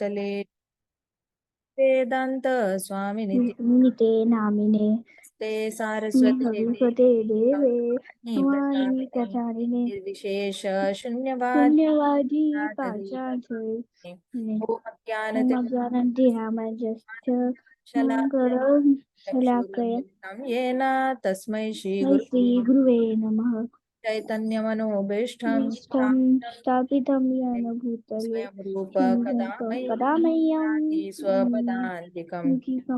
तले वेदांत स्वामिनि निते नामिने ते सारस्वते सरस्वते देवे वाणी प्रचारिणे प्रचारिणे निर्विशेष शून्यवाद शून्यवादी पाचार्य ओम ज्ञानतिरामजस्य शलाकय शलाकय येन तस्मै श्री श्री गुरुवे नमः। चैतन्यमनोभीष्टं इष्टं स्थापितं येन भूतले स्वयं रूप स्वयं कदा कदा मह्यं स्वपदान्तिकम्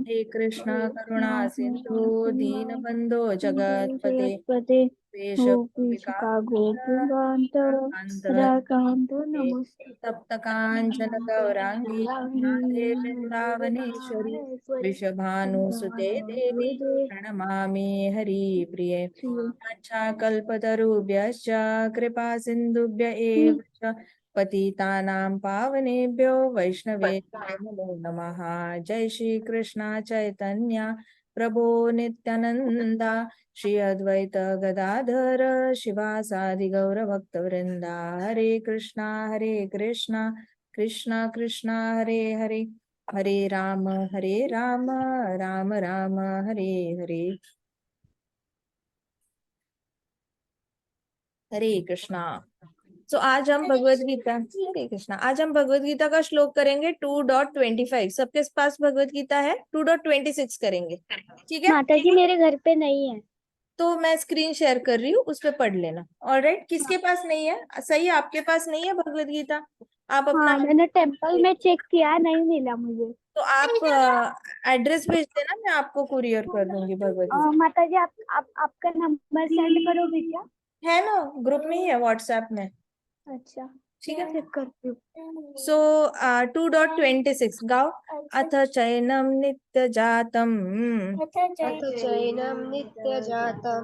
हे कृष्ण करुणा सिन्धु दीनबन्धो जगत्पते जगत्पते वेश गोपीशुका गोपुकान्त राकान्त नमस्ते तप्त काञ्चन गौराङ्गी राधे वृन्दावनेश्वरी वृषभानुसुते देवी प्रणमामि हरिप्रिये कल्पतरुभ्यश्च कृपा सिन्धुभ्य एव च पतितानां पावनेभ्यो वैष्णवेभ्यो नमो नमः। जय श्री कृष्ण चैतन्य प्रभो नित्यानंदा श्री अद्वैत गदाधर शिवासादि गौर भक्तवृंदा हरे कृष्णा कृष्णा कृष्णा हरे हरे हरे राम राम राम हरे हरे हरे कृष्णा। तो आज हम भगवत गीता हरे कृष्णा आज हम भगवत गीता का श्लोक करेंगे 2.25। सबके पास भगवत गीता है? 2.26 करेंगे, ठीक है? माता जी मेरे घर पे नहीं है। तो मैं स्क्रीन शेयर कर रही हूँ, उस पर पढ़ लेना। ऑलराइट, किसके पास नहीं है? सही, आपके पास नहीं है भगवत गीता? आप अपना हाँ मैंने टेम्पल में चेक किया, नहीं मिला मुझे। तो आप एड्रेस भेज देना, मैं आपको कुरियर कर दूंगी भगवत गीता। माता जी आप आपका नंबर सेंड करोगे क्या? है ना, ग्रुप में ही है, व्हाट्सएप में। अच्छा ठीक है, चेक करती हूँ। सो 2.26 गाओ। अथ चैनम नित्य जातम अथ चैनं नित्यजातं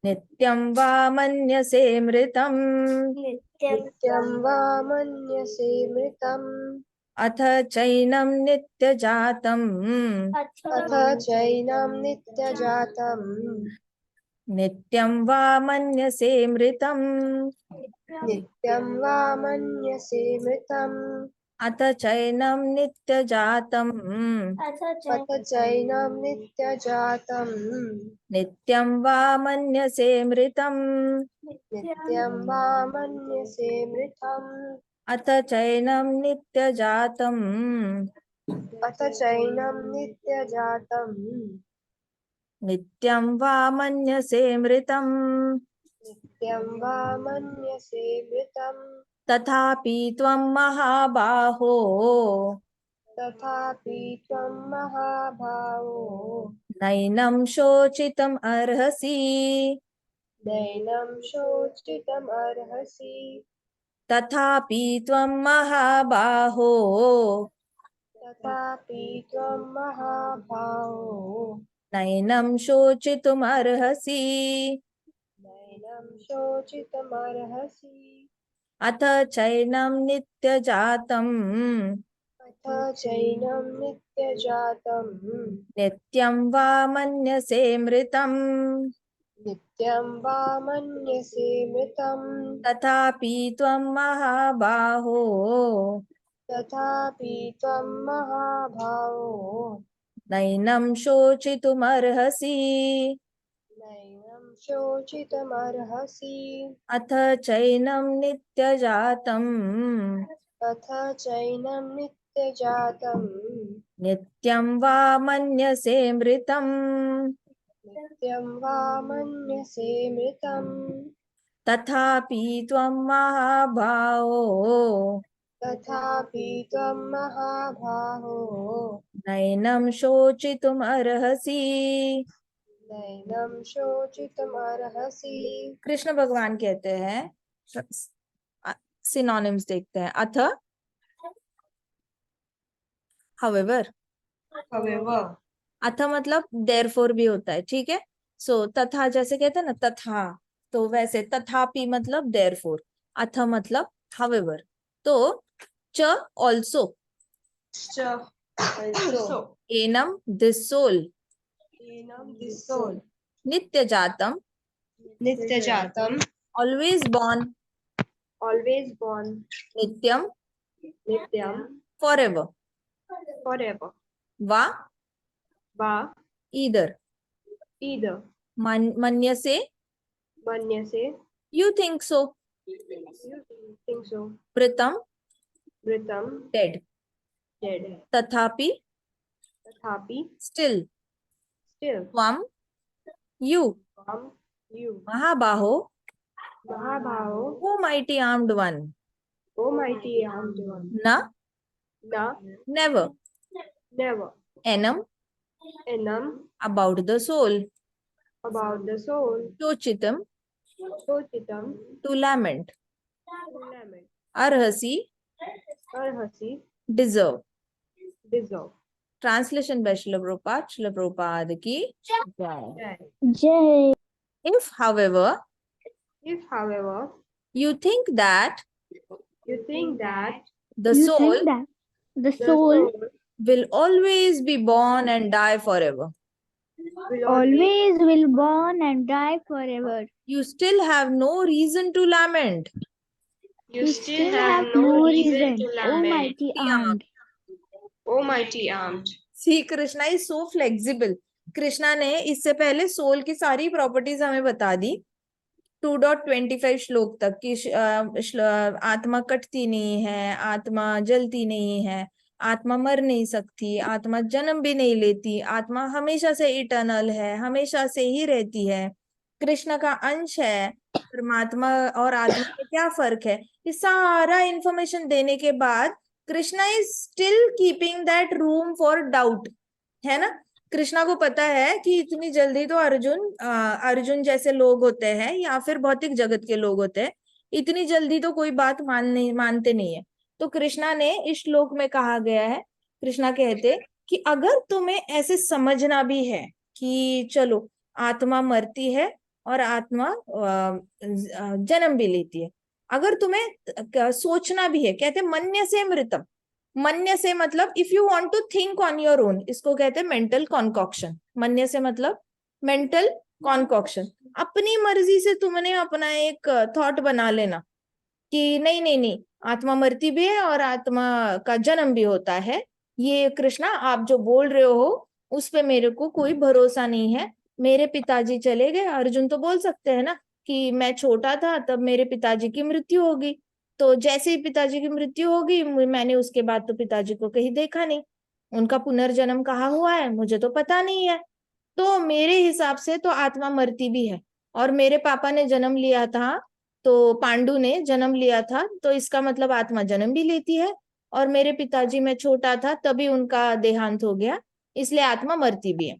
नित्यं वा मन्यसे मृतम् नित्यं वा मन्यसे मृतम् अथ चैनम नित्य जातम अथ चैनं नित्यजातं नित्यं वा मन्यसे मृतम् नित्यं वा मन्यसे मृतम् अथ चैनम नित्य जातम अथ चैनं नित्यजातं नित्यं वा मन्यसे मृतम् नित्यं वा मन्यसे मृतम् अथ चैनम नित्य जातम अथ चैनं नित्यजातं नित्यं वा मन्यसे मृतम् नित्यं वा मन्यसे मृतम् तथापि त्वं महाबाहो तथापि त्वं महाभावो नैनं शोचितुम् अर्हसि नैनं शोचितुमर्हसि तथापि त्वं महाबाहो तथापि त्वं महाभावो नैनं शोचितुम् अर्हसि नैनं शोचितुमर्हसि अथ चैनं नित्यजातम् अथ चैनं नित्यजातं नित्यं वा मन्यसे मृतम् नित्यं वा मन्यसे मृतम् तथापि त्वं महाबाहो तथापि त्वं महाभावो नैनं शोचितुमर्हसि नैनं शोचितुमर्हसि अथ चैनं नित्यजातम् अथ चैनं नित्यजातं नित्यं वा मन्यसे मृतम् नित्यं वा मन्यसे मृतम् तथापि त्वं महाबाहो तथापि त्वं महाभावो नैनं शोचितुमर्हसि। नैनं शोचितुमर्हसि। कृष्ण भगवान कहते हैं, सिनोनिम्स देखते हैं। अथ, however, अथ मतलब देयरफॉर भी होता है, ठीक है? सो तथा जैसे कहते हैं ना, तथा, तो वैसे तथापि मतलब देयरफॉर, अथ मतलब however। तो च ऑल्सो, एनम दिस सोल, This soul नित्य जातम नित्यजातं ऑलवेज बॉर्न, always born नित्यम नित्यं forever. forever. Va, Va, either. either. मन्यसे, Manyase, you think so. you think so. Pritam, Vritam, dead. dead. Tathapi, Tathapi, still. still. Tvam, you. Tvam, you. Mahabaho, Mahabhaho, O mighty armed one. O mighty armed one. Na, Na, never. never. Enam, Enam, about the soul. about the soul. Shochitam, Shochitam, to lament. to lament. Arhasi, Arhasi, deserve. deserve. Translation by Srila Prabhupada ki jai. Jai. जय. If, however, If, however, you think that you think that the You soul think that the the soul will always be born and die forever, will always will born and die forever, you still have no reason to lament. you you still have no reason to O lament. mighty armed. O mighty armed. See, Krishna is so flexible. Krishna ने इससे पहले soul की सारी properties हमें बता दी 2.25 श्लोक तक कि आत्मा कटती नहीं है, आत्मा जलती नहीं है, आत्मा मर नहीं सकती, आत्मा जन्म भी नहीं लेती, आत्मा हमेशा से इटर्नल है, हमेशा से ही रहती है, कृष्ण का अंश है, परमात्मा और आत्मा में क्या फर्क है, ये सारा इंफॉर्मेशन देने के बाद Krishna is still keeping that room for doubt, है ना। कृष्णा को पता है कि इतनी जल्दी तो अर्जुन जैसे लोग होते हैं या फिर भौतिक जगत के लोग होते हैं, इतनी जल्दी तो कोई बात मानते नहीं है। तो कृष्णा ने इस श्लोक में कहा गया है, कृष्णा कहते कि अगर तुम्हें ऐसे समझना भी है कि चलो आत्मा मरती है और आत्मा जन्म भी लेती है, अगर तुम्हें सोचना भी है, कहते मन्य से मृतम, मन्य से मतलब if you want to think on your own, इसको कहते हैं मेंटल कॉन्कॉक्शन। मन्य से मतलब मेंटल कॉन्कॉक्शन, अपनी मर्जी से तुमने अपना एक थॉट बना लेना कि नहीं नहीं नहीं आत्मा मरती भी है और आत्मा का जन्म भी होता है, ये कृष्णा आप जो बोल रहे हो उस पे मेरे को कोई भरोसा नहीं है, मेरे पिताजी चले गए, अर्जुन तो बोल सकते हैं ना कि मैं छोटा था तब मेरे पिताजी की मृत्यु होगी, तो जैसे ही पिताजी की मृत्यु होगी मैंने उसके बाद तो पिताजी को कहीं देखा नहीं, उनका पुनर्जन्म कहाँ हुआ है मुझे तो पता नहीं है, तो मेरे हिसाब से तो आत्मा मरती भी है, और मेरे पापा ने जन्म लिया था, तो पांडु ने जन्म लिया था, तो इसका मतलब आत्मा जन्म भी लेती है, और मेरे पिताजी मैं छोटा था तभी उनका देहांत हो गया, इसलिए आत्मा मरती भी है।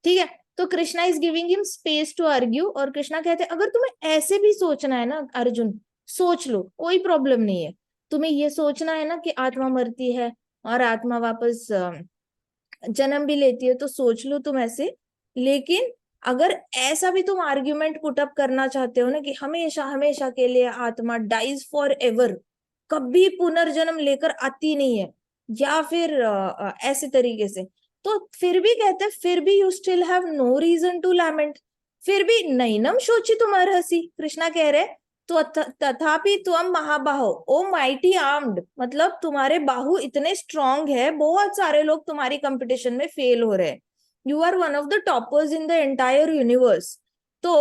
ठीक है, तो Krishna is giving him space to argue, और कृष्णा कहते हैं अगर तुम्हें ऐसे भी सोचना है ना अर्जुन, सोच लो, कोई प्रॉब्लम नहीं है, तुम्हें ये सोचना है ना कि आत्मा मरती है और आत्मा वापस जन्म भी लेती है, तो सोच लो तुम ऐसे, लेकिन अगर ऐसा भी तुम आर्ग्यूमेंट पुट अप करना चाहते हो ना कि हमेशा हमेशा के लिए आत्मा डाइज फॉर एवर, कभी पुनर्जन्म लेकर आती नहीं है, या फिर ऐसे तरीके से, तो फिर भी कहते हैं फिर भी you still have no reason to lament, फिर भी नैनम शोची तुम अर्हसी, कृष्णा कह रहे तो तथापि तुम महाबाहो ओ माइटी आर्म्ड, मतलब तुम्हारे बाहु इतने स्ट्रांग है, बहुत सारे लोग तुम्हारी कंपटीशन में फेल हो रहे हैं, you are one of the toppers in the entire universe, तो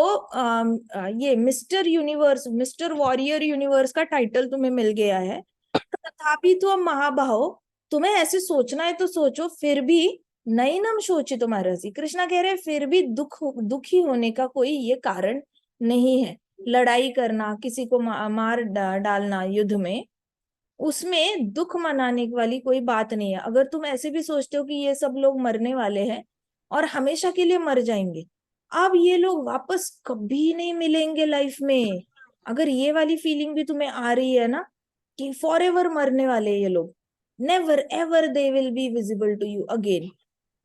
ये mister universe, mister warrior universe का टाइटल तुम्हें मिल गया है, तथापि तुम महाबाहो, तुम्हें ऐसे सोचना है तो सोचो, फिर भी नैनम शोची तुम्हारा सी, कृष्णा कह रहे फिर भी दुखी होने का कोई ये कारण नहीं है, लड़ाई करना, किसी को मार डालना युद्ध में, उसमें दुख मनाने वाली कोई बात नहीं है। अगर तुम ऐसे भी सोचते हो कि ये सब लोग मरने वाले हैं और हमेशा के लिए मर जाएंगे, अब ये लोग वापस कभी नहीं मिलेंगे लाइफ में, अगर ये वाली फीलिंग भी तुम्हें आ रही है ना कि फॉर एवर मरने वाले ये लोग, never ever they will be visible to you again,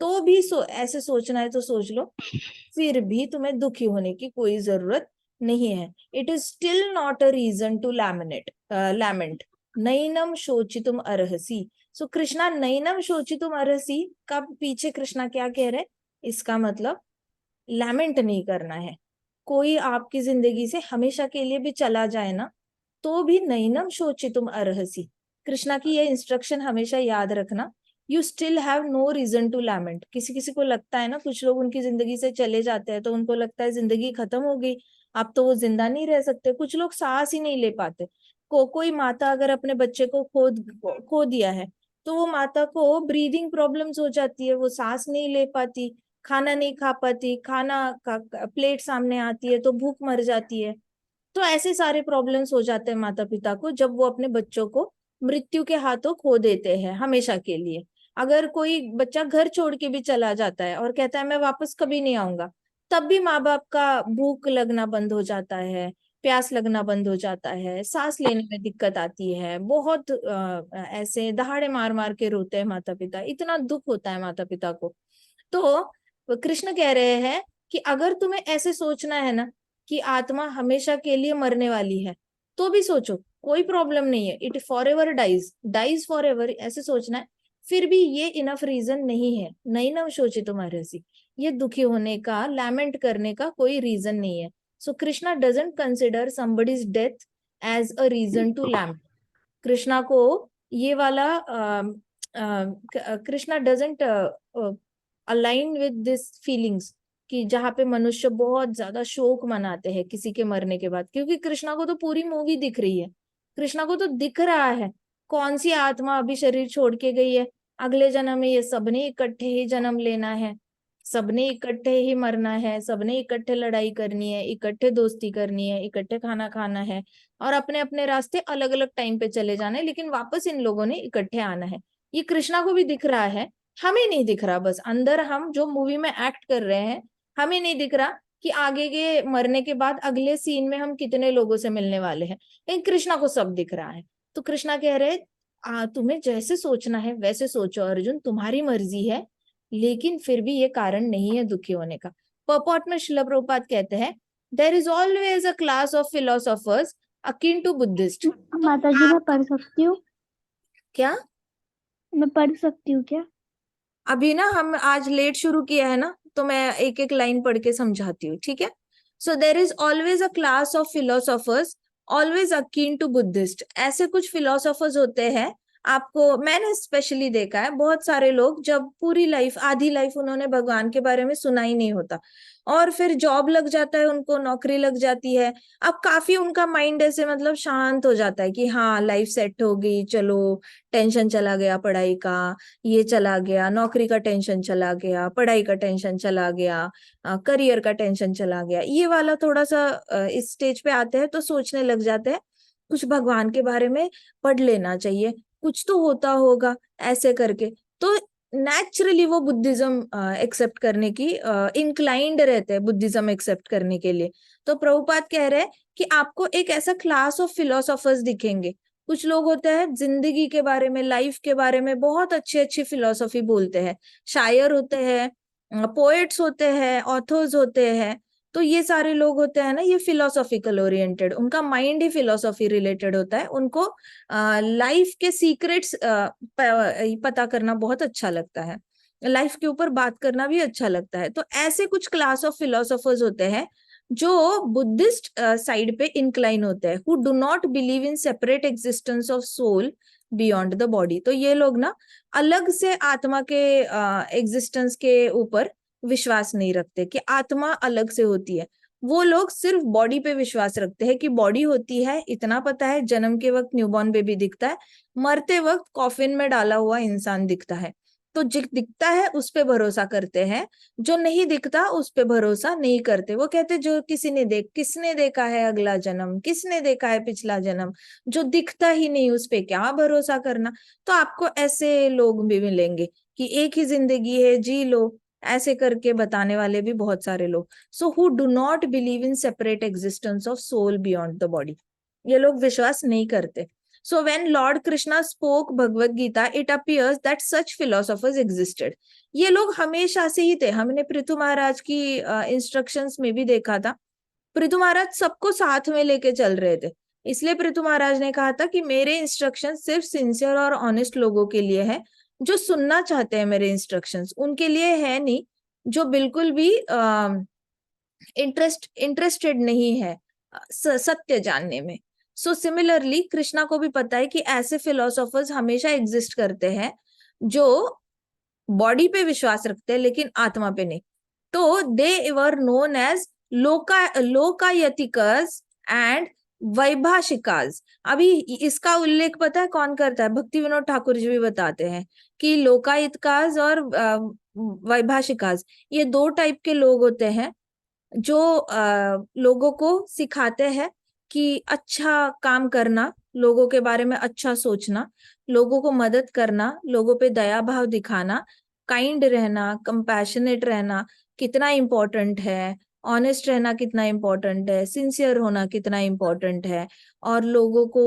तो भी ऐसे सोचना है तो सोच लो, फिर भी तुम्हें दुखी होने की कोई जरूरत नहीं है। It is still not a reason to lament, नैनम शोचितुम अर्हसी। सो कृष्णा नैनम शोचितुम अर्हसी का पीछे कृष्णा क्या कह रहे, इसका मतलब लैमेंट नहीं करना है, कोई आपकी जिंदगी से हमेशा के लिए भी चला जाए ना तो भी नैनम शोचितुम अर्हसी, कृष्णा की ये इंस्ट्रक्शन हमेशा याद रखना, you still have no reason to lament. किसी किसी को लगता है ना, कुछ लोग उनकी जिंदगी से चले जाते हैं तो उनको लगता है जिंदगी खत्म हो गई, अब तो वो जिंदा नहीं रह सकते। कुछ लोग सांस ही नहीं ले पाते। कोई माता अगर अपने बच्चे को खो दिया है तो वो माता को ब्रीदिंग प्रॉब्लम्स हो जाती है, वो सांस नहीं ले पाती, खाना नहीं खा पाती, खाना का प्लेट सामने आती है तो भूख मर जाती है। तो ऐसे सारे प्रॉब्लम्स हो जाते हैं माता पिता को जब वो अपने बच्चों को मृत्यु के हाथों खो देते हैं हमेशा के लिए। अगर कोई बच्चा घर छोड़ के भी चला जाता है और कहता है मैं वापस कभी नहीं आऊंगा, तब भी माँ बाप का भूख लगना बंद हो जाता है, प्यास लगना बंद हो जाता है, सांस लेने में दिक्कत आती है, बहुत ऐसे दहाड़े मार मार के रोते हैं माता पिता, इतना दुख होता है माता पिता को। तो कृष्ण कह रहे हैं कि अगर तुम्हें ऐसे सोचना है ना कि आत्मा हमेशा के लिए मरने वाली है, तो भी सोचो, कोई प्रॉब्लम नहीं है, it forever dies forever, ऐसे सोचना है। फिर भी ये इनफ रीजन नहीं है, नहीं ना सोचे तुम्हारे से, ये दुखी होने का, लैमेंट करने का कोई रीजन नहीं है। So Krishna doesn't consider somebody's death as a reason to lament. Krishna को ये वाला Krishna doesn't align with this feelings कि जहाँ पे मनुष्य बहुत ज्यादा शोक मनाते हैं किसी के मरने के बाद, क्योंकि कृष्णा को तो पूरी मूवी दिख रही है, कृष्णा को तो दिख रहा है कौन सी आत्मा अभी शरीर छोड़ के गई है, अगले जन्म में ये सबने इकट्ठे ही जन्म लेना है, सबने इकट्ठे ही मरना है, सबने इकट्ठे लड़ाई करनी है, इकट्ठे दोस्ती करनी है, इकट्ठे खाना खाना है, और अपने अपने रास्ते अलग अलग टाइम पे चले जाना है, लेकिन वापस इन लोगों ने इकट्ठे आना है। ये कृष्णा को भी दिख रहा है, हमें नहीं दिख रहा, बस अंदर हम जो मूवी में एक्ट कर रहे हैं हमें नहीं दिख रहा कि आगे के मरने के बाद अगले सीन में हम कितने लोगों से मिलने वाले हैं, लेकिन कृष्णा को सब दिख रहा है। तो कृष्णा कह रहे तुम्हें जैसे सोचना है वैसे सोचो अर्जुन, तुम्हारी मर्जी है, लेकिन फिर भी ये कारण नहीं है दुखी होने का। पर्पॉट में श्रील प्रभुपाद कहते हैं there is always a class of philosophers akin to Buddhist. माता जी मैं पढ़ सकती हूँ? क्या? मैं पढ़ सकती हूँ क्या? अभी ना हम आज लेट शुरू किया है ना, तो मैं एक एक लाइन पढ़ के समझाती हूँ, ठीक है। So there is always a class of philosophers always akin to Buddhist. ऐसे कुछ फिलोसोफर्स होते हैं, आपको मैंने स्पेशली देखा है, बहुत सारे लोग जब पूरी लाइफ, आधी लाइफ उन्होंने भगवान के बारे में सुना ही नहीं होता, और फिर जॉब लग जाता है, उनको नौकरी लग जाती है, अब काफी उनका माइंड ऐसे मतलब शांत हो जाता है कि हाँ लाइफ सेट हो गई, चलो टेंशन चला गया पढ़ाई का, ये चला गया, नौकरी का टेंशन चला गया, पढ़ाई का टेंशन चला गया, करियर का टेंशन चला गया, ये वाला थोड़ा सा इस स्टेज पे आते हैं तो सोचने लग जाते हैं कुछ भगवान के बारे में पढ़ लेना चाहिए, कुछ तो होता होगा, ऐसे करके तो नेचुरली वो बुद्धिज्म एक्सेप्ट करने की इंक्लाइंड रहते हैं, बुद्धिज्म एक्सेप्ट करने के लिए। तो प्रभुपाद कह रहे हैं कि आपको एक ऐसा क्लास ऑफ फिलोसोफर्स दिखेंगे, कुछ लोग होते हैं जिंदगी के बारे में, लाइफ के बारे में बहुत अच्छी अच्छी फिलोसॉफी बोलते हैं, शायर होते हैं, पोएट्स होते हैं, ऑथर्स होते हैं, तो ये सारे लोग होते हैं ना, ये फिलोसॉफिकल ओरिएंटेड, उनका माइंड ही फिलोसॉफी रिलेटेड होता है, उनको लाइफ के सीक्रेट्स पता करना बहुत अच्छा लगता है, लाइफ के ऊपर बात करना भी अच्छा लगता है। तो ऐसे कुछ क्लास ऑफ फिलोसोफर्स होते हैं जो बुद्धिस्ट साइड पे इंक्लाइन होते हैं, who do not believe in separate existence of soul beyond the body. तो ये लोग ना अलग से आत्मा के एग्जिस्टेंस के ऊपर विश्वास नहीं रखते कि आत्मा अलग से होती है, वो लोग सिर्फ बॉडी पे विश्वास रखते हैं कि बॉडी होती है, इतना पता है, जन्म के वक्त न्यूबॉर्न बेबी दिखता है, मरते वक्त कॉफिन में डाला हुआ इंसान दिखता है, तो जो दिखता है उस पे भरोसा करते हैं, जो नहीं दिखता उस पे भरोसा नहीं करते। वो कहते जो किसने देखा है अगला जन्म, किसने देखा है पिछला जन्म, जो दिखता ही नहीं उस पे क्या भरोसा करना। तो आपको ऐसे लोग भी मिलेंगे कि एक ही जिंदगी है, जी लो, ऐसे करके बताने वाले भी बहुत सारे लोग। So who do not believe in separate existence of soul beyond the body, ये लोग विश्वास नहीं करते। So when Lord Krishna spoke Bhagavad Gita, it appears that such philosophers existed. ये लोग हमेशा से ही थे, हमने पृथु महाराज की इंस्ट्रक्शंस में भी देखा था, पृथु महाराज सबको साथ में लेके चल रहे थे, इसलिए पृथु महाराज ने कहा था कि मेरे इंस्ट्रक्शन सिर्फ सिंसियर और ऑनेस्ट लोगों के लिए है, जो सुनना चाहते हैं मेरे इंस्ट्रक्शंस, उनके लिए है नहीं, जो बिल्कुल भी इंटरेस्टेड नहीं है सत्य जानने में। सो सिमिलरली कृष्णा को भी पता है कि ऐसे फिलोसोफर्स हमेशा एग्जिस्ट करते हैं जो बॉडी पे विश्वास रखते हैं लेकिन आत्मा पे नहीं। तो दे वर नोन एज लोकायतिकस एंड वैभाषिकास। अभी इसका उल्लेख पता है कौन करता है? भक्ति विनोद ठाकुर जी भी बताते हैं कि लोकायतिकास और वैभाषिकास ये 2 टाइप के लोग होते हैं जो लोगों को सिखाते हैं कि अच्छा काम करना, लोगों के बारे में अच्छा सोचना, लोगों को मदद करना, लोगों पे दया भाव दिखाना, काइंड रहना, कंपैशनेट रहना कितना इम्पोर्टेंट है, ऑनेस्ट रहना कितना इम्पोर्टेंट है, सिंसियर होना कितना इम्पोर्टेंट है, और लोगों को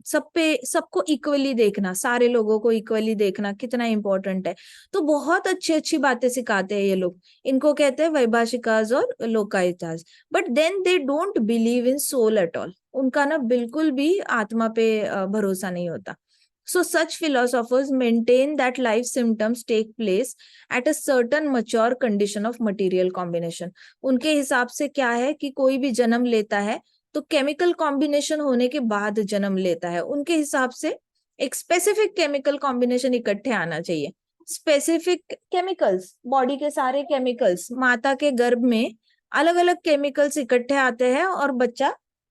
सबको इक्वली देखना, सारे लोगों को इक्वली देखना कितना इम्पोर्टेंट है। तो बहुत अच्छी अच्छी बातें सिखाते हैं ये लोग। इनको कहते हैं वैभाषिकास और Lokayatas. But then they don't believe in soul at all. उनका ना बिल्कुल भी आत्मा पे भरोसा नहीं होता। So such philosophers maintain that life symptoms take place at a certain mature condition of material combination. उनके हिसाब से क्या है कि कोई भी जन्म लेता है तो केमिकल कॉम्बिनेशन होने के बाद जन्म लेता है। उनके हिसाब से एक स्पेसिफिक केमिकल कॉम्बिनेशन इकट्ठे आना चाहिए। स्पेसिफिक केमिकल्स, बॉडी के सारे केमिकल्स, माता के गर्भ में अलग अलग केमिकल्स इकट्ठे आते हैं और बच्चा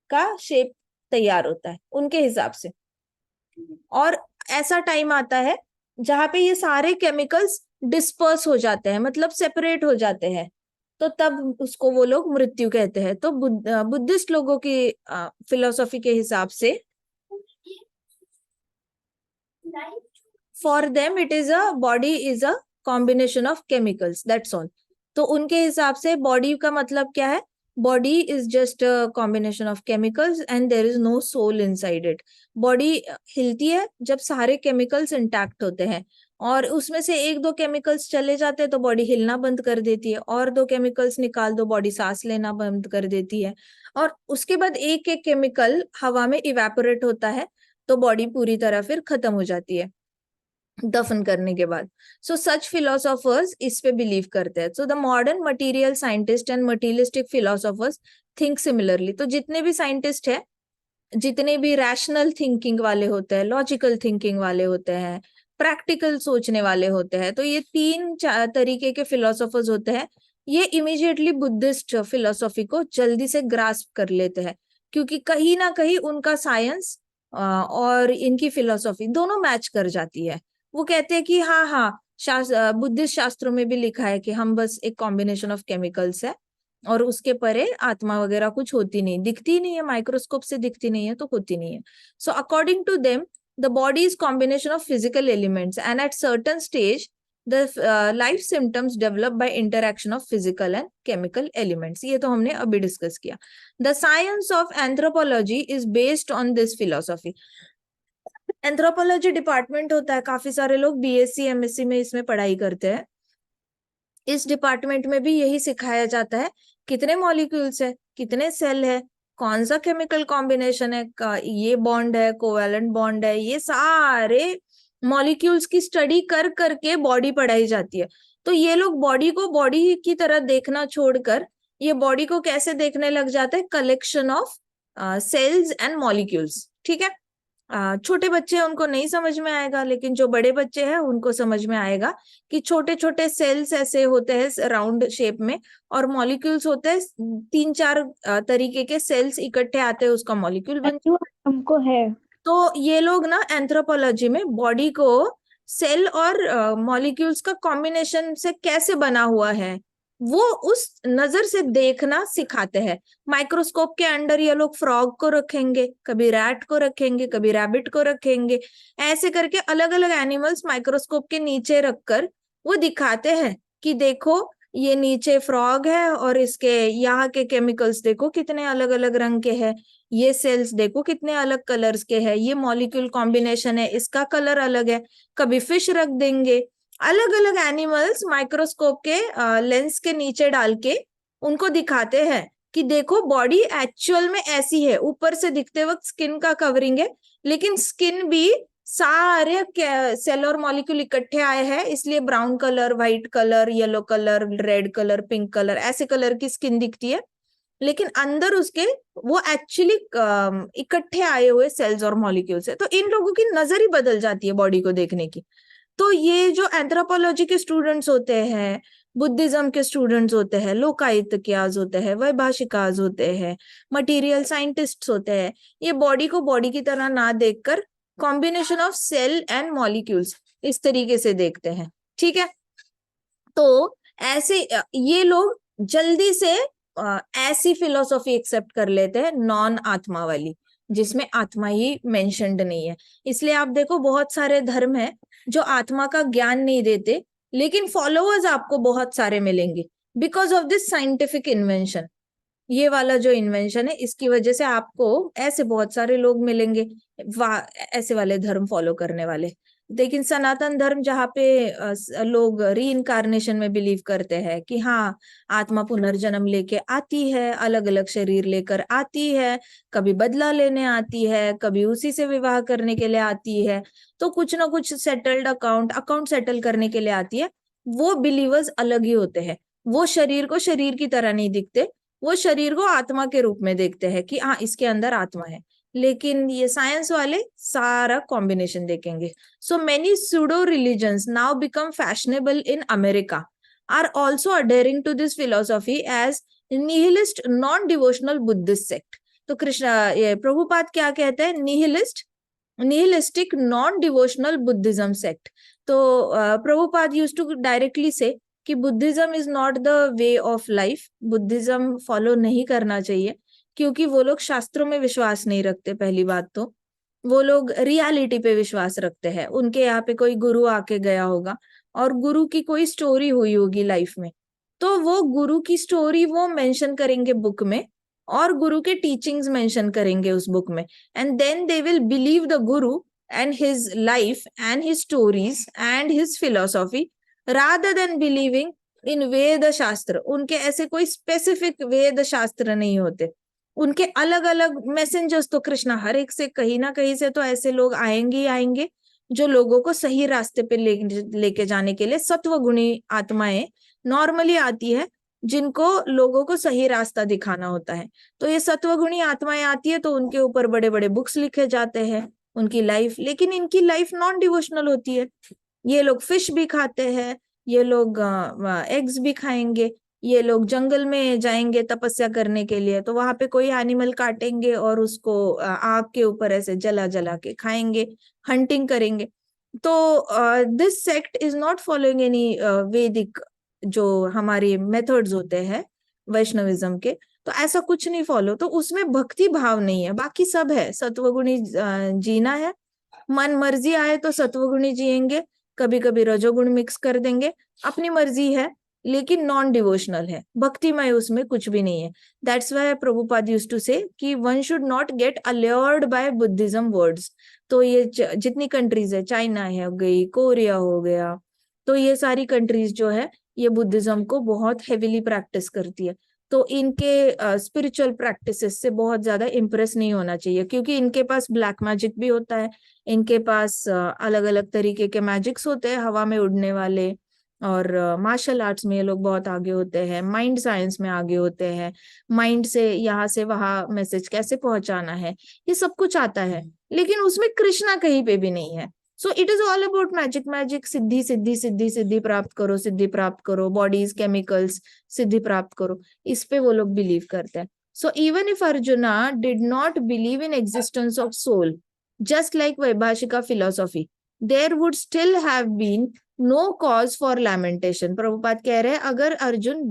का शेप तैयार होता है उनके हिसाब से। और ऐसा टाइम आता है जहां पे ये सारे केमिकल्स डिस्पर्स हो जाते हैं, मतलब सेपरेट हो जाते हैं, तो तब उसको वो लोग मृत्यु कहते हैं। तो बुद्धिस्ट लोगों की फिलोसॉफी के हिसाब से for them it is a body is a combination of chemicals, that's all. तो उनके हिसाब से बॉडी का मतलब क्या है? Body is just a combination of chemicals and there is no soul inside it. Body हिलती है जब सारे केमिकल्स इंटैक्ट होते हैं, और उसमें से 1-2 केमिकल्स चले जाते हैं तो बॉडी हिलना बंद कर देती है, और 2 केमिकल्स निकाल दो बॉडी सांस लेना बंद कर देती है, और उसके बाद एक एक केमिकल हवा में इवेपोरेट होता है तो बॉडी पूरी तरह फिर खत्म हो जाती है दफन करने के बाद। सो सच फिलोसोफर्स इस पे बिलीव करते हैं। So the modern material scientist and materialistic philosophers think similarly. तो जितने भी साइंटिस्ट है, जितने भी रैशनल थिंकिंग वाले होते हैं, लॉजिकल थिंकिंग वाले होते हैं, प्रैक्टिकल सोचने वाले होते हैं, तो ये 3 तरीके के फिलोसोफर्स होते हैं। ये इमीडिएटली बुद्धिस्ट फिलोसॉफी को जल्दी से ग्रास्प कर लेते हैं, क्योंकि कहीं ना कहीं उनका साइंस और इनकी फिलोसॉफी दोनों मैच कर जाती है। वो कहते हैं कि हाँ हाँ, बुद्धिस्ट शास्त्रों में भी लिखा है कि हम बस एक कॉम्बिनेशन ऑफ केमिकल्स है, और उसके परे आत्मा वगैरह कुछ होती नहीं, दिखती नहीं है, माइक्रोस्कोप से दिखती नहीं है तो होती नहीं है। So according to them the body is combination of physical elements and at certain stage the life symptoms develop by interaction of physical and chemical elements. ये तो हमने अभी डिस्कस किया। The science of anthropology is based on this philosophy. Anthropology department होता है, काफी सारे लोग बीएससी एमएससी में इसमें पढ़ाई करते हैं। इस डिपार्टमेंट में भी यही सिखाया जाता है, कितने मॉलिक्यूल्स है, कितने सेल है, कौन सा केमिकल कॉम्बिनेशन है, ये बॉन्ड है, कोवैलेंट बॉन्ड है, ये सारे मॉलिक्यूल्स की स्टडी कर करके बॉडी पढ़ाई जाती है। तो ये लोग बॉडी को बॉडी की तरह देखना छोड़कर ये बॉडी को कैसे देखने लग जाते हैं? Collection of cells and molecules. ठीक है, छोटे बच्चे हैं उनको नहीं समझ में आएगा, लेकिन जो बड़े बच्चे हैं उनको समझ में आएगा कि छोटे छोटे सेल्स ऐसे होते हैं राउंड शेप में, और मॉलिक्यूल्स होते हैं 3-4 तरीके के सेल्स इकट्ठे आते हैं, उसका मॉलिक्यूल बन। हमको है। तो ये लोग ना एंथ्रोपोलॉजी में बॉडी को सेल और मॉलिक्यूल्स का कॉम्बिनेशन से कैसे बना हुआ है वो उस नजर से देखना सिखाते हैं। माइक्रोस्कोप के अंडर ये लोग फ्रॉग को रखेंगे, कभी रैट को रखेंगे, कभी रैबिट को रखेंगे, ऐसे करके अलग अलग एनिमल्स माइक्रोस्कोप के नीचे रखकर वो दिखाते हैं कि देखो ये नीचे फ्रॉग है और इसके यहाँ के केमिकल्स देखो कितने अलग अलग रंग के हैं, ये सेल्स देखो कितने अलग कलर्स के हैं, ये मॉलिक्यूल कॉम्बिनेशन है, इसका कलर अलग है। कभी फिश रख देंगे, अलग अलग एनिमल्स माइक्रोस्कोप के लेंस के नीचे डाल के उनको दिखाते हैं कि देखो बॉडी एक्चुअल में ऐसी है। ऊपर से दिखते वक्त स्किन का कवरिंग है, लेकिन स्किन भी सारे सेल और मॉलिक्यूल इकट्ठे आए हैं, इसलिए brown colour, white colour, yellow colour, red colour, pink colour, ऐसे कलर की स्किन दिखती है। लेकिन अंदर उसके वो एक्चुअली इकट्ठे आए हुए सेल्स और मॉलिक्यूल्स है। तो इन लोगों की नजर ही बदल जाती है बॉडी को देखने की। तो ये जो एंथ्रोपोलॉजी के स्टूडेंट्स होते हैं, बुद्धिज्म के स्टूडेंट्स होते हैं, लोकायतिक्याज होते हैं, वैभाषिकाज होते हैं, मटेरियल साइंटिस्ट्स होते हैं, ये बॉडी को बॉडी की तरह ना देखकर combination of cell and molecules इस तरीके से देखते हैं। ठीक है, तो ऐसे ये लोग जल्दी से ऐसी फिलोसॉफी एक्सेप्ट कर लेते हैं नॉन आत्मा वाली, जिसमें आत्मा ही मेंशन्ड नहीं है। इसलिए आप देखो बहुत सारे धर्म है जो आत्मा का ज्ञान नहीं देते, लेकिन फॉलोअर्स आपको बहुत सारे मिलेंगे because of this scientific invention. ये वाला जो इन्वेंशन है, इसकी वजह से आपको ऐसे बहुत सारे लोग मिलेंगे ऐसे वाले धर्म फॉलो करने वाले। लेकिन सनातन धर्म जहाँ पे लोग री इनकारनेशन में बिलीव करते हैं कि हाँ, आत्मा पुनर्जन्म लेके आती है, अलग अलग शरीर लेकर आती है, कभी बदला लेने आती है, कभी उसी से विवाह करने के लिए आती है, तो कुछ ना कुछ सेटल्ड अकाउंट सेटल करने के लिए आती है। वो बिलीवर्स अलग ही होते हैं। वो शरीर को शरीर की तरह नहीं दिखते, वो शरीर को आत्मा के रूप में देखते हैं कि हाँ, इसके अंदर आत्मा है। लेकिन ये साइंस वाले सारा कॉम्बिनेशन देखेंगे। So many pseudo religions now become fashionable in America are also adhering to this philosophy as nihilist non devotional Buddhist sect. तो ये प्रभुपाद क्या कहते हैं? Nihilistic non devotional Buddhism sect. तो Prabhupada used to directly say कि Buddhism is not the way of life, Buddhism follow नहीं करना चाहिए, क्योंकि वो लोग शास्त्रों में विश्वास नहीं रखते। पहली बात तो वो लोग रियलिटी पे विश्वास रखते हैं। उनके यहाँ पे कोई गुरु आके गया होगा और गुरु की कोई स्टोरी हुई होगी लाइफ में, तो वो गुरु की स्टोरी वो मेंशन करेंगे बुक में, और गुरु के टीचिंग्स मेंशन करेंगे उस बुक में, and then they will believe the guru and his life and his stories and his philosophy rather than believing in Veda shastra. उनके ऐसे कोई स्पेसिफिक वेद शास्त्र नहीं होते, उनके अलग अलग मैसेंजर्स तो कृष्णा हर एक से कहीं ना कहीं से तो ऐसे लोग आएंगे ही आएंगे जो लोगों को सही रास्ते पे लेके जाने के लिए सत्व गुणी आत्माएं नॉर्मली आती है, जिनको लोगों को सही रास्ता दिखाना होता है। तो ये सत्वगुणी आत्माएं आती है तो उनके ऊपर बड़े बड़े बुक्स लिखे जाते हैं, उनकी लाइफ, लेकिन इनकी लाइफ नॉन डिवोशनल होती है। ये लोग फिश भी खाते हैं, ये लोग एग्स भी खाएंगे, ये लोग जंगल में जाएंगे तपस्या करने के लिए, तो वहां पे कोई एनिमल काटेंगे और उसको आग के ऊपर ऐसे जला जला के खाएंगे, हंटिंग करेंगे। तो this sect is not following any वैदिक जो हमारे मेथड्स होते हैं वैष्णविज्म के, तो ऐसा कुछ नहीं फॉलो। तो उसमें भक्ति भाव नहीं है, बाकी सब है। सत्वगुणी जीना है, मन मर्जी आए तो सत्वगुणी जिएंगे, कभी कभी रजोगुण मिक्स कर देंगे, अपनी मर्जी है, लेकिन नॉन डिवोशनल है, भक्तिमय उसमें कुछ भी नहीं है। That's why Prabhupada used to say कि one should not get allured by Buddhism words. तो ये जितनी कंट्रीज है, चाइना है हो गई, कोरिया हो गया, तो ये सारी कंट्रीज जो है ये बुद्धिज्म को बहुत हेविली प्रैक्टिस करती है। तो इनके स्पिरिचुअल प्रैक्टिसेस से बहुत ज्यादा इम्प्रेस नहीं होना चाहिए, क्योंकि इनके पास ब्लैक मैजिक भी होता है, इनके पास अलग अलग तरीके के मैजिक्स होते हैं, हवा में उड़ने वाले, और मार्शल आर्ट्स में ये लोग बहुत आगे होते हैं, माइंड साइंस में आगे होते हैं, माइंड से यहाँ से वहां मैसेज कैसे पहुंचाना है, ये सब कुछ आता है, लेकिन उसमें कृष्णा कहीं पे भी नहीं है। So it is all about magic magic, सिद्धि सिद्धि सिद्धि सिद्धि प्राप्त करो, सिद्धि प्राप्त करो, बॉडीज केमिकल्स, सिद्धि प्राप्त करो, इस पे वो लोग बिलीव करते हैं। So even if Arjuna did not believe in existence of soul, just like Vaibhashika philosophy, there would still have been no cause for lamentation। Prabhupada कह रहे हैं अगर अर्जुन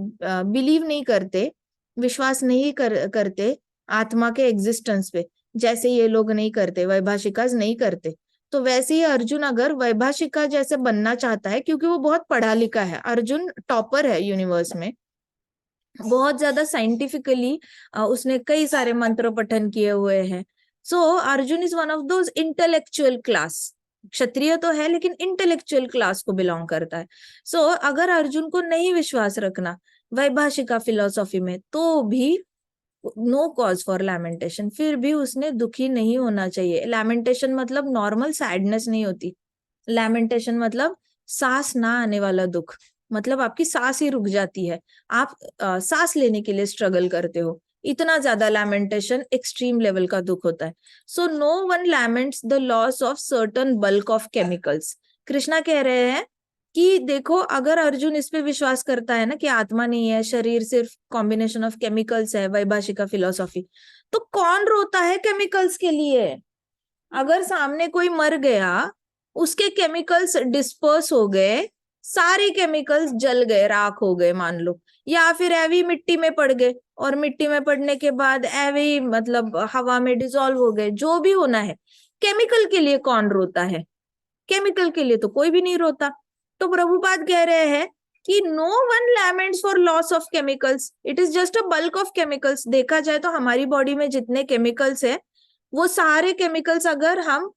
बिलीव नहीं करते, विश्वास नहीं करते आत्मा के एग्जिस्टेंस पे, जैसे ये लोग नहीं करते, वैभाषिकाज नहीं करते, तो वैसे ही अर्जुन अगर वैभाषिका जैसे बनना चाहता है, क्योंकि वो बहुत पढ़ा लिखा है, अर्जुन टॉपर है यूनिवर्स में, बहुत ज्यादा साइंटिफिकली उसने कई सारे मंत्र पठन किए हुए हैं। So Arjun is one of those intellectual class, क्षत्रिय तो है लेकिन इंटेलेक्चुअल क्लास को बिलोंग करता है। सो अगर अर्जुन को नहीं विश्वास रखना वैभाषिका फिलोसॉफी में, तो भी नो कॉज फॉर लैमेंटेशन, फिर भी उसने दुखी नहीं होना चाहिए। लैमेंटेशन मतलब नॉर्मल सैडनेस नहीं होती, लैमेंटेशन मतलब सांस ना आने वाला दुख, मतलब आपकी सांस ही रुक जाती है, आप सांस लेने के लिए स्ट्रगल करते हो, इतना ज्यादा लैमेंटेशन एक्सट्रीम लेवल का दुख होता है. So no one laments the loss of certain bulk of chemicals. Krishna कह रहे हैं कि देखो, अगर अर्जुन इस पे विश्वास करता है ना कि आत्मा नहीं है, शरीर सिर्फ कॉम्बिनेशन ऑफ केमिकल्स है, वैभाषिका फिलोसॉफी, तो कौन रोता है केमिकल्स के लिए? अगर सामने कोई मर गया, उसके केमिकल्स डिस्पर्स हो गए, सारे केमिकल्स जल गए, राख हो गए मान लो, या फिर एवी मिट्टी में पड़ गए, और मिट्टी में पड़ने के बाद एवी मतलब हवा में डिसॉल्व हो गए, जो भी होना है, केमिकल के लिए कौन रोता है? केमिकल के लिए तो कोई भी नहीं रोता. तो प्रभुपाद कह रहे हैं कि no one laments for loss of chemicals, it is just a bulk of chemicals. देखा जाए तो हमारी बॉडी में जितने केमिकल्स है, वो सारे केमिकल्स अगर हम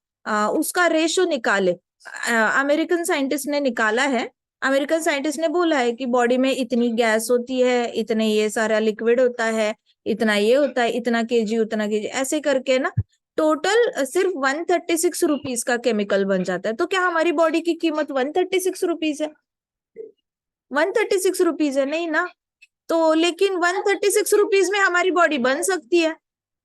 उसका रेशो निकाले, अमेरिकन साइंटिस्ट ने निकाला है, अमेरिकन साइंटिस्ट ने बोला है कि बॉडी में इतनी गैस होती है, इतने ये सारा लिक्विड होता है, इतना ये होता है, इतना केजी उतना केजी, ऐसे करके ना टोटल सिर्फ 136 रुपीज का केमिकल बन जाता है. तो क्या हमारी बॉडी की कीमत 136 रुपीज है? 136 रुपीज है नहीं ना. तो लेकिन 136 रुपीज में हमारी बॉडी बन सकती है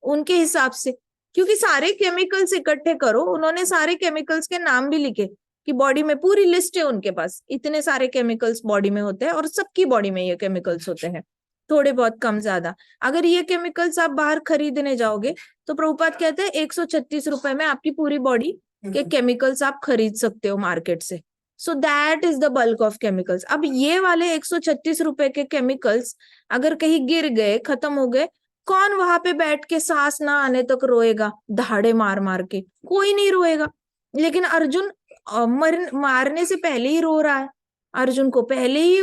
उनके हिसाब से, क्योंकि सारे केमिकल्स इकट्ठे करो, उन्होंने सारे केमिकल्स के नाम भी लिखे कि बॉडी में पूरी लिस्ट है उनके पास, इतने सारे केमिकल्स बॉडी में होते हैं, और सबकी बॉडी में ये केमिकल्स होते हैं, थोड़े बहुत कम ज्यादा. अगर ये केमिकल्स आप बाहर खरीदने जाओगे तो प्रभुपाद कहते हैं 136 रुपए में आपकी पूरी बॉडी के केमिकल्स आप खरीद सकते हो मार्केट से. So that is the bulk of chemicals. अब ये वाले 136 रुपए के केमिकल्स अगर कहीं गिर गए, खत्म हो गए, कौन वहां पे बैठ के सांस ना आने तक रोएगा दहाड़े मार मार के? कोई नहीं रोएगा. लेकिन अर्जुन मारने से पहले ही रो रहा है, अर्जुन को पहले ही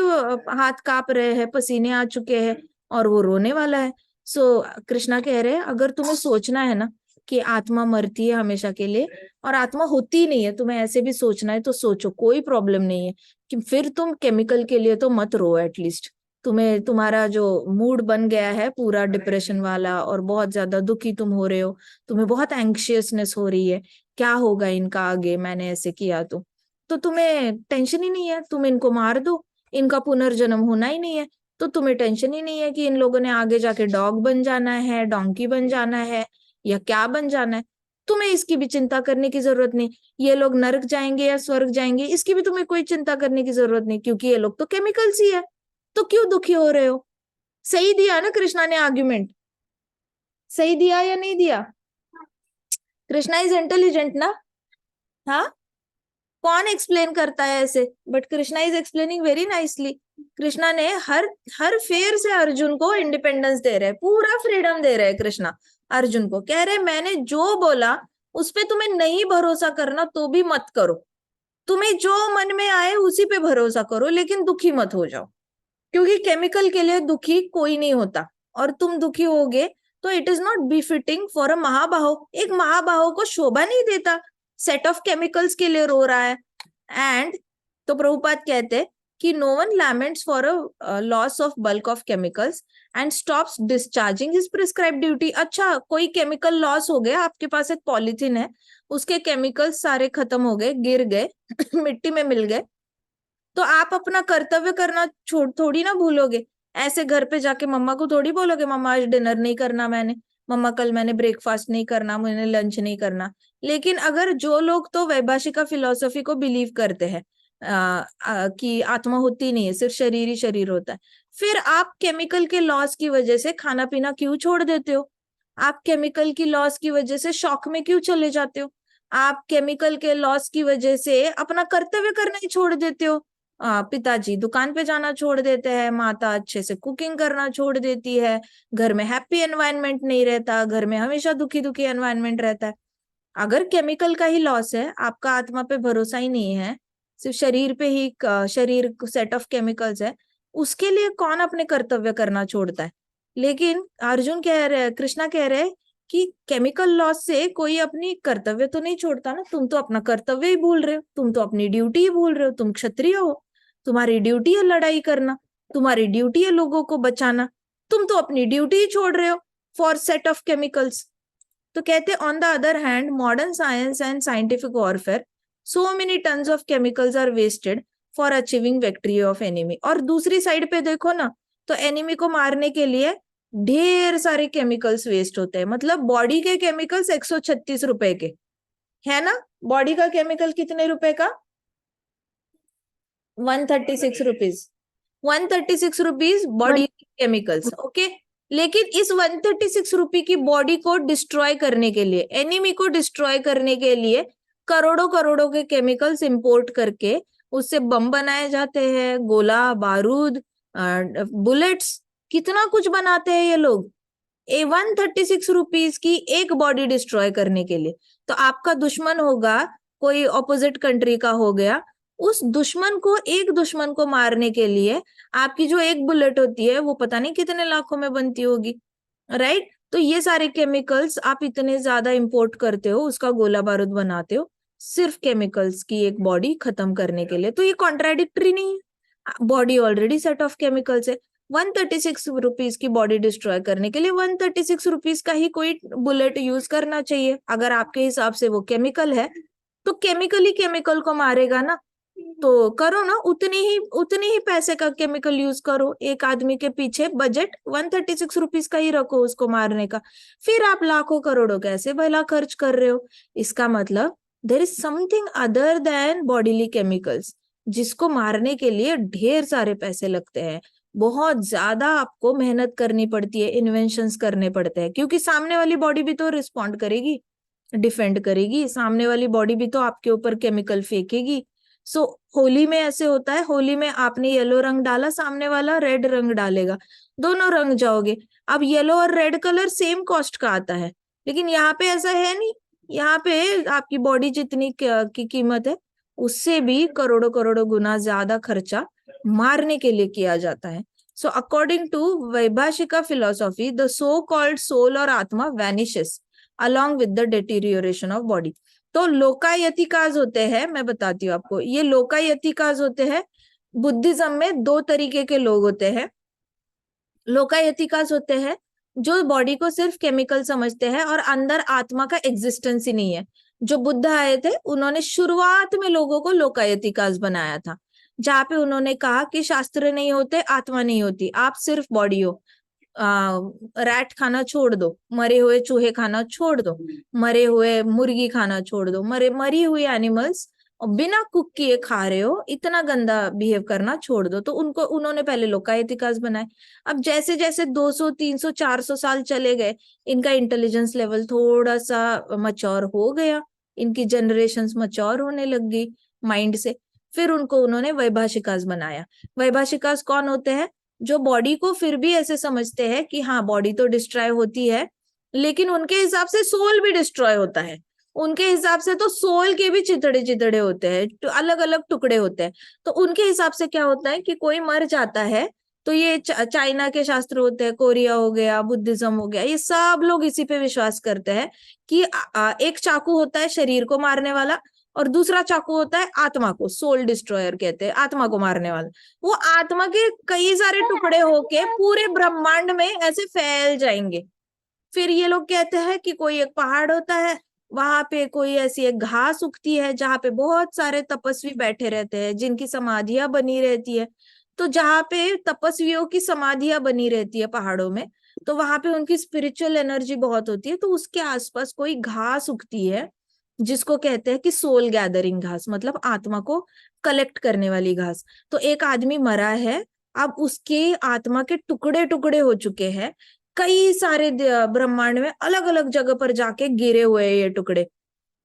हाथ कांप रहे हैं, पसीने आ चुके हैं, और वो रोने वाला है. सो कृष्णा कह रहे हैं अगर तुम्हें सोचना है ना कि आत्मा मरती है हमेशा के लिए और आत्मा होती नहीं है, तुम्हें ऐसे भी सोचना है तो सोचो, कोई प्रॉब्लम नहीं है. कि फिर तुम केमिकल के लिए तो मत रो. एटलीस्ट तुम्हें, तुम्हारा जो मूड बन गया है पूरा डिप्रेशन वाला और बहुत ज्यादा दुखी तुम हो रहे हो, तुम्हें बहुत एंग्शियसनेस हो रही है, क्या होगा इनका आगे, मैंने ऐसे किया तो तुम्हें टेंशन ही नहीं है, तुम इनको मार दो, इनका पुनर्जन्म होना ही नहीं है, तो तुम्हें टेंशन ही नहीं है कि इन लोगों ने आगे जाके डॉग बन जाना है, डोंकी बन जाना है, या क्या बन जाना है. तुम्हें इसकी भी चिंता करने की जरूरत नहीं. ये लोग नरक जाएंगे या स्वर्ग जाएंगे, इसकी भी तुम्हें कोई चिंता करने की जरूरत नहीं, क्योंकि ये लोग तो केमिकल्स ही है. तो क्यों दुखी हो रहे हो? सही दिया ना कृष्णा ने आर्ग्यूमेंट? सही दिया या नहीं दिया? कृष्णा इज इंटेलिजेंट ना. हाँ, कौन एक्सप्लेन करता है ऐसे? But Krishna is explaining very nicely. Krishna ने हर हर फेयर से अर्जुन को इंडिपेंडेंस दे रहे, पूरा फ्रीडम दे रहे कृष्णा अर्जुन को. कह रहे मैंने जो बोला उस पे तुम्हें नहीं भरोसा करना तो भी मत करो, तुम्हें जो मन में आए उसी पे भरोसा करो, लेकिन दुखी मत हो जाओ, क्योंकि केमिकल के लिए दुखी कोई नहीं होता, और तुम दुखी होगे तो it is not befitting for a महाबाहो. एक महाबाहो को शोभा नहीं देता सेट ऑफ केमिकल्स के लिए रो रहा है. एंड तो प्रभुपाद कहते हैं कि no one laments for a loss of bulk of chemicals and stops discharging his prescribed duty. अच्छा, कोई केमिकल लॉस हो गया, आपके पास एक पॉलिथीन है, उसके केमिकल्स सारे खत्म हो गए, गिर गए मिट्टी में मिल गए, तो आप अपना कर्तव्य करना थोड़ी ना भूलोगे. ऐसे घर पे जाके मम्मा को थोड़ी बोलोगे मम्मा आज डिनर नहीं करना मैंने, मम्मा कल मैंने ब्रेकफास्ट नहीं करना, मैंने लंच नहीं करना. लेकिन अगर जो लोग तो वैभाषिका फिलोसॉफी को बिलीव करते हैं कि आत्मा होती नहीं है, सिर्फ शरीर ही शरीर होता है, फिर आप केमिकल के लॉस की वजह से खाना पीना क्यों छोड़ देते हो? आप केमिकल की लॉस की वजह से शॉक में क्यों चले जाते हो? आप केमिकल के लॉस की वजह से अपना कर्तव्य करना ही छोड़ देते हो. पिताजी दुकान पे जाना छोड़ देते हैं, माता अच्छे से कुकिंग करना छोड़ देती है, घर में हैप्पी एनवायरनमेंट नहीं रहता, घर में हमेशा दुखी दुखी एनवायरनमेंट रहता है. अगर केमिकल का ही लॉस है, आपका आत्मा पे भरोसा ही नहीं है, सिर्फ शरीर पे ही शरीर सेट ऑफ केमिकल्स है, उसके लिए कौन अपने कर्तव्य करना छोड़ता है? लेकिन अर्जुन कह रहे, कृष्णा कह रहे कि केमिकल लॉस से कोई अपनी कर्तव्य तो नहीं छोड़ता ना. तुम तो अपना कर्तव्य ही भूल रहे हो, तुम तो अपनी ड्यूटी ही भूल रहे हो. तुम क्षत्रिय हो, तुम्हारी ड्यूटी है लड़ाई करना, तुम्हारी ड्यूटी है लोगों को बचाना, तुम तो अपनी ड्यूटी ही छोड़ रहे हो फॉर सेट ऑफ केमिकल्स. तो कहते on the other hand modern science and scientific warfare so many tons of chemicals are wasted for achieving victory of enemy. और दूसरी साइड पे देखो ना, तो एनिमी को मारने के लिए ढेर सारे केमिकल्स वेस्ट होते हैं। मतलब बॉडी के केमिकल्स 136 रुपए के है ना, बॉडी का केमिकल कितने रुपए का, 136 rupees, 136 rupees body chemicals, okay. लेकिन इस 136 रुपए की बॉडी को डिस्ट्रॉय करने के लिए, एनिमी को डिस्ट्रॉय करने के लिए करोड़ों करोड़ों के केमिकल्स इंपोर्ट करके उससे बम बनाए जाते हैं, गोला बारूद, बुलेट्स, कितना कुछ बनाते हैं ये लोग 136 रुपीज की एक बॉडी डिस्ट्रॉय करने के लिए। तो आपका दुश्मन होगा, कोई ऑपोजिट कंट्री का हो गया, उस दुश्मन को, एक दुश्मन को मारने के लिए आपकी जो एक बुलेट होती है वो पता नहीं कितने लाखों में बनती होगी, राइट। तो ये सारे केमिकल्स आप इतने ज्यादा इंपोर्ट करते हो, उसका गोला बारूद बनाते हो सिर्फ केमिकल्स की एक बॉडी खत्म करने के लिए। तो ये कॉन्ट्राडिक्टरी नहीं है, body already set of chemicals है। 136 रुपीज की बॉडी डिस्ट्रॉय करने के लिए 136 रुपीज का ही कोई बुलेट यूज करना चाहिए। अगर आपके हिसाब से वो केमिकल है तो केमिकल ही केमिकल को मारेगा ना, तो करो ना, उतनी ही पैसे का केमिकल यूज करो। एक आदमी के पीछे बजट 136 रुपीज का ही रखो उसको मारने का, फिर आप लाखों करोड़ों कैसे भला खर्च कर रहे हो। इसका मतलब there is something other than bodily chemicals, जिसको मारने के लिए ढेर सारे पैसे लगते हैं, बहुत ज्यादा आपको मेहनत करनी पड़ती है, इन्वेंशंस करने पड़ते हैं, क्योंकि सामने वाली बॉडी भी तो रिस्पॉन्ड करेगी, डिफेंड करेगी, सामने वाली बॉडी भी तो आपके ऊपर केमिकल फेंकेगी। सो होली में ऐसे होता है, होली में आपने येलो रंग डाला, सामने वाला रेड रंग डालेगा, दोनों रंग जाओगे। अब येलो और रेड कलर सेम कॉस्ट का आता है, लेकिन यहाँ पे ऐसा है नहीं, यहाँ पे आपकी बॉडी जितनी की कीमत है उससे भी करोड़ों करोड़ों गुना ज्यादा खर्चा मारने के लिए किया जाता है। So according to Vaibhashika philosophy, the so called soul और atma vanishes along with the deterioration of body. तो लोकायतिकाज होते हैं, मैं बताती हूँ आपको, ये लोकायतिकाज होते हैं। बुद्धिज्म में दो तरीके के लोग होते हैं। लोकायतिकाज होते हैं जो बॉडी को सिर्फ केमिकल समझते हैं और अंदर आत्मा का एग्जिस्टेंस ही नहीं है। जो बुद्ध आए थे उन्होंने शुरुआत में लोगों को लोकायतिकाज बनाया था, जहाँ पे उन्होंने कहा कि शास्त्र नहीं होते, आत्मा नहीं होती, आप सिर्फ बॉडी हो। रैट खाना छोड़ दो, मरे हुए चूहे खाना छोड़ दो, मरे हुए मुर्गी खाना छोड़ दो, मरी हुई एनिमल्स बिना कुक किए खा रहे हो, इतना गंदा बिहेव करना छोड़ दो। तो उन्होंने पहले लोकायतिकाज बनाए। अब जैसे जैसे 200 300 400 साल चले गए, इनका इंटेलिजेंस लेवल थोड़ा सा मच्योर हो गया, इनकी जनरेशन्स मच्योर होने लग गई माइंड से, फिर उन्होंने वैभाषिकाज बनाया। वैभाषिकाज कौन होते हैं? जो बॉडी को फिर भी ऐसे समझते हैं कि हाँ बॉडी तो डिस्ट्रॉय होती है, लेकिन उनके हिसाब से सोल भी डिस्ट्रॉय होता है। उनके हिसाब से तो सोल के भी चितड़े चितड़े होते हैं, तो अलग अलग टुकड़े होते हैं। तो उनके हिसाब से क्या होता है कि कोई मर जाता है तो ये चाइना के शास्त्र होते हैं, कोरिया हो गया, बुद्धिज्म हो गया, ये सब लोग इसी पे विश्वास करते हैं कि एक चाकू होता है शरीर को मारने वाला और दूसरा चाकू होता है आत्मा को, सोल डिस्ट्रॉयर कहते हैं, आत्मा को मारने वाला। वो आत्मा के कई सारे टुकड़े होके पूरे ब्रह्मांड में ऐसे फैल जाएंगे। फिर ये लोग कहते हैं कि कोई एक पहाड़ होता है, वहां पे कोई ऐसी एक घास उगती है जहाँ पे बहुत सारे तपस्वी बैठे रहते हैं, जिनकी समाधियां बनी रहती है। तो जहाँ पे तपस्वियों की समाधियां बनी रहती है पहाड़ों में, तो वहां पे उनकी स्पिरिचुअल एनर्जी बहुत होती है, तो उसके आसपास कोई घास उगती है जिसको कहते हैं कि सोल गैदरिंग घास, मतलब आत्मा को कलेक्ट करने वाली घास। तो एक आदमी मरा है, अब उसके आत्मा के टुकड़े टुकड़े हो चुके हैं, कई सारे ब्रह्मांड में अलग अलग जगह पर जाके गिरे हुए हैं ये टुकड़े।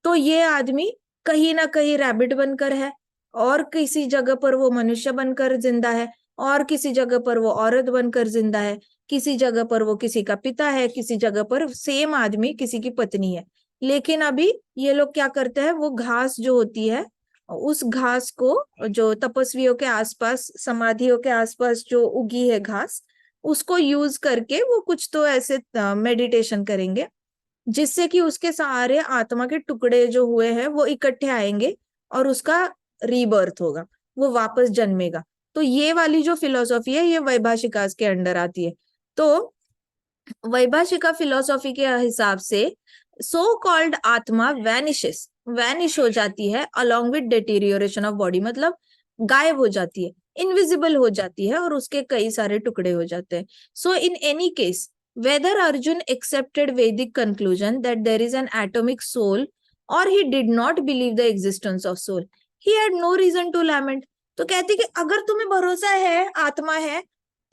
तो ये आदमी कहीं ना कहीं रैबिट बनकर है, और किसी जगह पर वो मनुष्य बनकर जिंदा है, और किसी जगह पर वो औरत बनकर जिंदा है, किसी जगह पर वो किसी का पिता है, किसी जगह पर सेम आदमी किसी की पत्नी है। लेकिन अभी ये लोग क्या करते हैं, वो घास जो होती है, उस घास को, जो तपस्वियों के आसपास, समाधियों के आसपास जो उगी है घास, उसको यूज करके वो कुछ तो ऐसे मेडिटेशन करेंगे जिससे कि उसके सारे आत्मा के टुकड़े जो हुए हैं वो इकट्ठे आएंगे और उसका रीबर्थ होगा, वो वापस जन्मेगा। तो ये वाली जो फिलोसॉफी है ये वैभाषिकास के अंडर आती है। तो वैभाषिका फिलोसॉफी के हिसाब से सो कॉल्ड आत्मा वैनिश हो जाती है along with deterioration of body, मतलब गायब हो जाती है, इनविजिबल हो जाती है, और उसके कई सारे टुकड़े हो जाते हैं। So in any case whether Arjun accepted Vedic conclusion that there is an atomic soul or he did not believe the existence of soul, he had no reason to lament. तो कहती कि अगर तुम्हें भरोसा है आत्मा है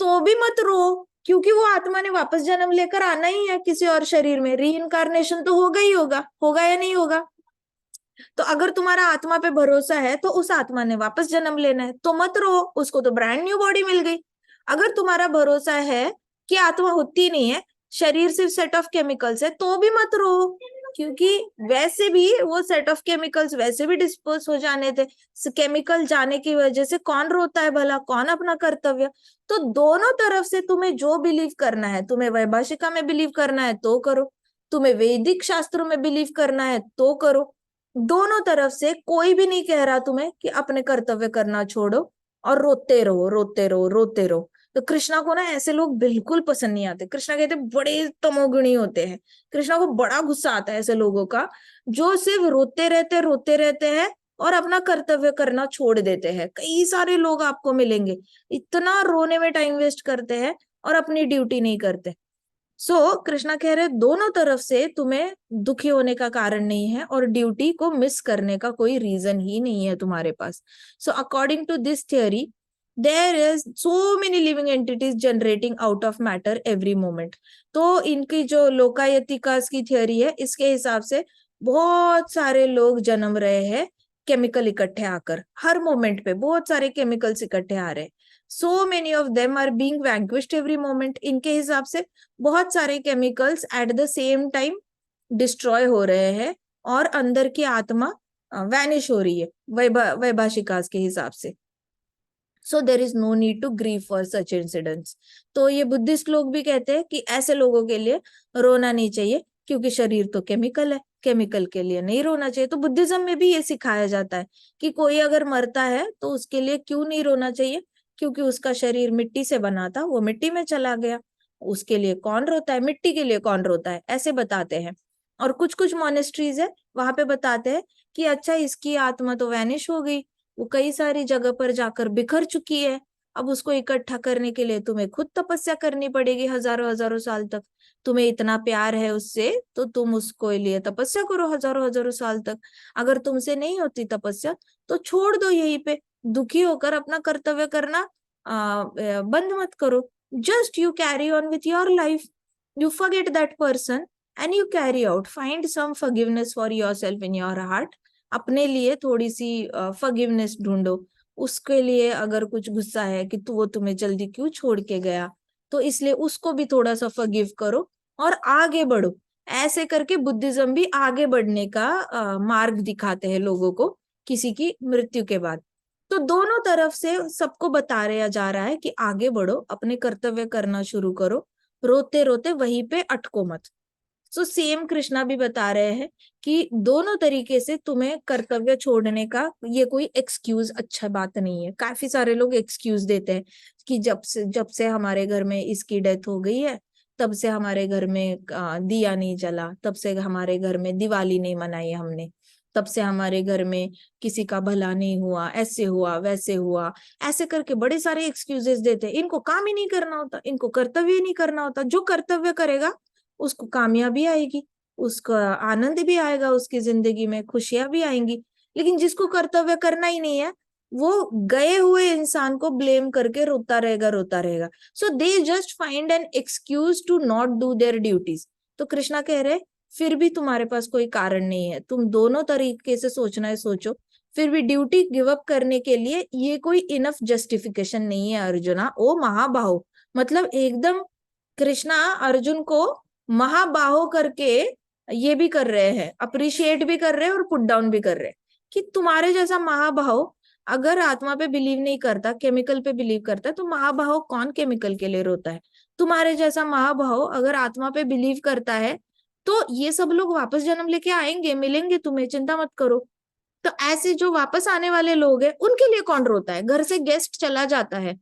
तो भी मत रो, क्योंकि वो आत्मा ने वापस जन्म लेकर आना ही है किसी और शरीर में, रीइंकारनेशन तो होगा ही होगा या नहीं होगा। तो अगर तुम्हारा आत्मा पे भरोसा है तो उस आत्मा ने वापस जन्म लेना है, तो मत रो, उसको तो ब्रांड न्यू बॉडी मिल गई। अगर तुम्हारा भरोसा है कि आत्मा होती नहीं है, शरीर सिर्फ सेट ऑफ केमिकल्स है, तो भी मत रो, क्योंकि वैसे भी वो सेट ऑफ केमिकल्स वैसे भी डिस्पोज हो जाने थे। केमिकल जाने की वजह से कौन रोता है भला, कौन अपना कर्तव्य। तो दोनों तरफ से तुम्हें जो बिलीव करना है, तुम्हें वैभाषिका में बिलीव करना है तो करो, तुम्हें वैदिक शास्त्रों में बिलीव करना है तो करो। दोनों तरफ से कोई भी नहीं कह रहा तुम्हें कि अपने कर्तव्य करना छोड़ो और रोते रहो रोते रहो रोते रहो। तो कृष्णा को ना ऐसे लोग बिल्कुल पसंद नहीं आते। कृष्णा कहते बड़े तमोगुणी होते हैं। कृष्णा को बड़ा गुस्सा आता है ऐसे लोगों का जो सिर्फ रोते रहते हैं और अपना कर्तव्य करना छोड़ देते हैं। कई सारे लोग आपको मिलेंगे इतना रोने में टाइम वेस्ट करते हैं और अपनी ड्यूटी नहीं करते। कृष्णा कह रहे दोनों तरफ से तुम्हें दुखी होने का कारण नहीं है और ड्यूटी को मिस करने का कोई रीजन ही नहीं है तुम्हारे पास। According to this theory there is so many living entities generating out of matter every moment. तो इनकी जो लोकायतिकास की थियोरी है, इसके हिसाब से बहुत सारे लोग जन्म रहे हैं केमिकल इकट्ठे आकर, हर मोमेंट पे बहुत सारे केमिकल्स इकट्ठे आ रहे हैं। so many of them are being vanquished every moment। इनके हिसाब से बहुत सारे chemicals at the same time destroy हो रहे हैं और अंदर की आत्मा वैनिश हो रही है वैभाषिकास के हिसाब से। So there is no need to grieve for such incidents. तो ये बुद्धिस्ट लोग भी कहते हैं कि ऐसे लोगों के लिए रोना नहीं चाहिए, क्योंकि शरीर तो केमिकल है, केमिकल के लिए नहीं रोना चाहिए। तो बुद्धिज्म में भी ये सिखाया जाता है कि कोई अगर मरता है तो उसके लिए क्यों नहीं रोना चाहिए, क्योंकि उसका शरीर मिट्टी से बना था, वो मिट्टी में चला गया, उसके लिए कौन रोता है, मिट्टी के लिए कौन रोता है, ऐसे बताते हैं। और कुछ कुछ मॉनेस्ट्रीज है वहां पे बताते हैं कि अच्छा इसकी आत्मा तो वैनिश हो गई, वो कई सारी जगह पर जाकर बिखर चुकी है, अब उसको इकट्ठा करने के लिए तुम्हें खुद तपस्या करनी पड़ेगी हजारों हजारों साल तक। तुम्हें इतना प्यार है उससे तो तुम उसको लिए तपस्या करो हजारों हजारों साल तक। अगर तुमसे नहीं होती तपस्या तो छोड़ दो यहीं पे, दुखी होकर अपना कर्तव्य करना बंद मत करो। Just you carry on with your life, you forget that person and you carry out, find some forgiveness for yourself in your heart. अपने लिए थोड़ी सी फॉरगिवनेस ढूंढो। उसके लिए अगर कुछ गुस्सा है कि वो तुम्हें जल्दी क्यों छोड़ के गया, तो इसलिए उसको भी थोड़ा सा फॉरगिव करो और आगे बढ़ो। ऐसे करके बुद्धिज्म भी आगे बढ़ने का मार्ग दिखाते हैं लोगों को किसी की मृत्यु के बाद। तो दोनों तरफ से सबको बता रहा जा रहा है कि आगे बढ़ो, अपने कर्तव्य करना शुरू करो, रोते रोते वहीं पे अटको मत। सेम कृष्णा भी बता रहे हैं कि दोनों तरीके से तुम्हें कर्तव्य छोड़ने का ये कोई एक्सक्यूज अच्छा बात नहीं है। काफी सारे लोग एक्सक्यूज देते हैं कि जब से हमारे घर में इसकी डेथ हो गई है, तब से हमारे घर में दिया नहीं जला, तब से हमारे घर में दिवाली नहीं मनाई हमने, तब से हमारे घर में किसी का भला नहीं हुआ, ऐसे हुआ वैसे हुआ, ऐसे करके बड़े सारे एक्सक्यूजेस देते हैं। इनको काम ही नहीं करना होता, इनको कर्तव्य ही नहीं करना होता। जो कर्तव्य करेगा उसको कामयाबी आएगी, उसका आनंद भी आएगा, उसकी जिंदगी में खुशियां भी आएंगी। लेकिन जिसको कर्तव्य करना ही नहीं है, वो गए हुए इंसान को ब्लेम करके रोता रहेगा। So they just find an excuse to not do their duties. तो कृष्णा कह रहे फिर भी तुम्हारे पास कोई कारण नहीं है, तुम दोनों तरीके से सोचना है सोचो, फिर भी ड्यूटी गिव अप करने के लिए ये कोई इनफ जस्टिफिकेशन नहीं है अर्जुना। ओ महाबाहो, मतलब एकदम कृष्णा अर्जुन को महाबाहो करके ये भी कर रहे हैं, अप्रिशिएट भी कर रहे हैं और पुट डाउन भी कर रहे हैं कि तुम्हारे जैसा महाबाहो अगर आत्मा पे बिलीव नहीं करता, केमिकल पे बिलीव करता है, तो महाबाहो कौन केमिकल के लिए रोता है। तुम्हारे जैसा महाबाहो अगर आत्मा पे बिलीव करता है तो ये सब लोग वापस जन्म लेके आएंगे, मिलेंगे तुम्हें, चिंता मत करो। तो ऐसे जो वापस आने वाले लोग हैं उनके लिए कौन रोता है। घर से गेस्ट चला जाता है,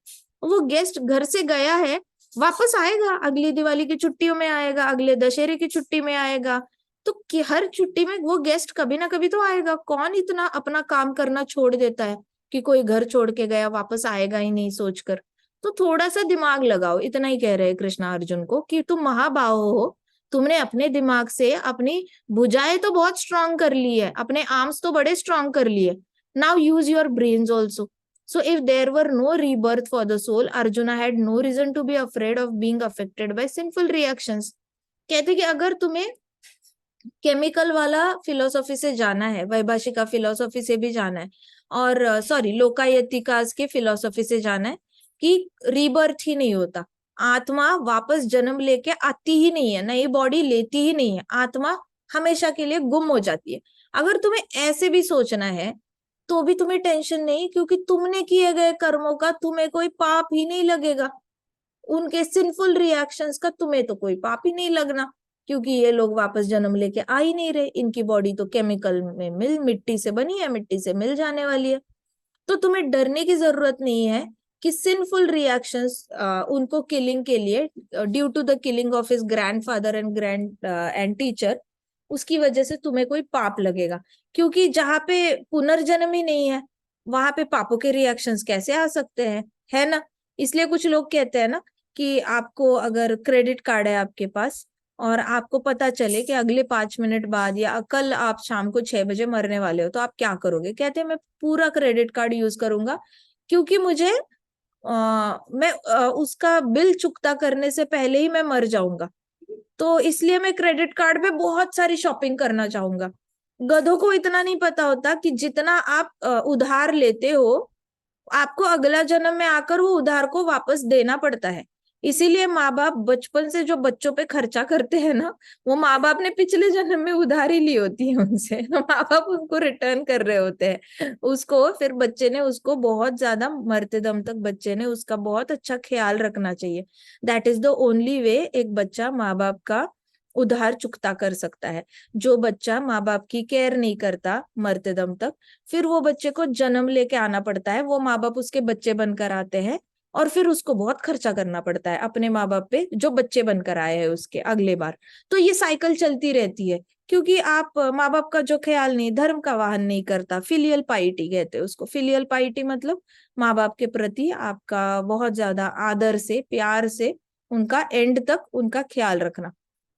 वो गेस्ट घर से गया है, वापस आएगा, अगली दिवाली की छुट्टियों में आएगा, अगले दशहरे की छुट्टी में आएगा, तो हर छुट्टी में वो गेस्ट कभी ना कभी तो आएगा। कौन इतना अपना काम करना छोड़ देता है कि कोई घर छोड़ के गया वापस आएगा ही नहीं सोचकर। तो थोड़ा सा दिमाग लगाओ, इतना ही कह रहे हैं कृष्णा अर्जुन को कि तुम महाबाहो हो, तुमने अपने दिमाग से अपनी भुजाएं तो बहुत स्ट्रांग कर ली है, अपने आर्म्स तो बड़े स्ट्रांग कर लिए, now use your brains also. So if there were no rebirth for the soul, Arjuna had no reason to be afraid of being affected by sinful reactions. कहते कि अगर तुम्हें केमिकल वाला फिलोसॉफी से जाना है, वैभाषिका फिलोसॉफी से भी जाना है, और सॉरी लोकायतिकास के फिलोसॉफी से जाना है कि रीबर्थ ही नहीं होता, आत्मा वापस जन्म लेके आती ही नहीं है, नई बॉडी लेती ही नहीं है, आत्मा हमेशा के लिए गुम हो जाती है. अगर तुम्हें ऐसे भी सोचना है तो भी तुम्हें टेंशन नहीं, क्योंकि तुमने किए गए कर्मों का तुम्हें कोई पाप ही नहीं लगेगा, उनके सिंफुल रिएक्शंस का तुम्हें तो कोई पाप ही नहीं लगना, क्योंकि ये लोग वापस जन्म लेके आ ही नहीं रहे, इनकी बॉडी तो केमिकल में मिट्टी से बनी है, मिट्टी से मिल जाने वाली है. तो तुम्हें डरने की जरूरत नहीं है कि सिंफुल रिएक्शंस उनको किलिंग के लिए, due to the killing of his grandfather and teacher, उसकी वजह से तुम्हें कोई पाप लगेगा. क्योंकि जहां पे पुनर्जन्म ही नहीं है वहां पे पापों के रिएक्शंस कैसे आ सकते हैं, है ना. इसलिए कुछ लोग कहते हैं ना कि आपको अगर क्रेडिट कार्ड है आपके पास और आपको पता चले कि अगले 5 मिनट बाद या कल आप शाम को 6 बजे मरने वाले हो, तो आप क्या करोगे. कहते हैं मैं पूरा क्रेडिट कार्ड यूज करूंगा, क्योंकि मुझे मैं उसका बिल चुकता करने से पहले ही मैं मर जाऊंगा, तो इसलिए मैं क्रेडिट कार्ड पे बहुत सारी शॉपिंग करना चाहूंगा. गधों को इतना नहीं पता होता कि जितना आप उधार लेते हो, आपको अगला जन्म में आकर वो उधार को वापस देना पड़ता है. इसीलिए माँ बाप बचपन से जो बच्चों पे खर्चा करते हैं ना, वो माँ बाप ने पिछले जन्म में उधारी ली होती है उनसे, तो माँ बाप उनको रिटर्न कर रहे होते हैं उसको. फिर बच्चे ने उसको बहुत ज्यादा, मरते दम तक बच्चे ने उसका बहुत अच्छा ख्याल रखना चाहिए. That is the only way एक बच्चा माँ बाप का उधार चुकता कर सकता है. जो बच्चा माँ बाप की केयर नहीं करता मरते दम तक, फिर वो बच्चे को जन्म लेके आना पड़ता है, वो माँ बाप उसके बच्चे बनकर आते हैं, और फिर उसको बहुत खर्चा करना पड़ता है अपने माँ बाप पे जो बच्चे बनकर आए हैं उसके अगले बार. तो ये साइकिल चलती रहती है, क्योंकि आप माँ बाप का जो ख्याल नहीं, धर्म का वाहन नहीं करता. फिलियल पाइटी कहते हैं उसको. फिलियल पाइटी मतलब माँ बाप के प्रति आपका बहुत ज्यादा आदर से, प्यार से उनका एंड तक उनका ख्याल रखना.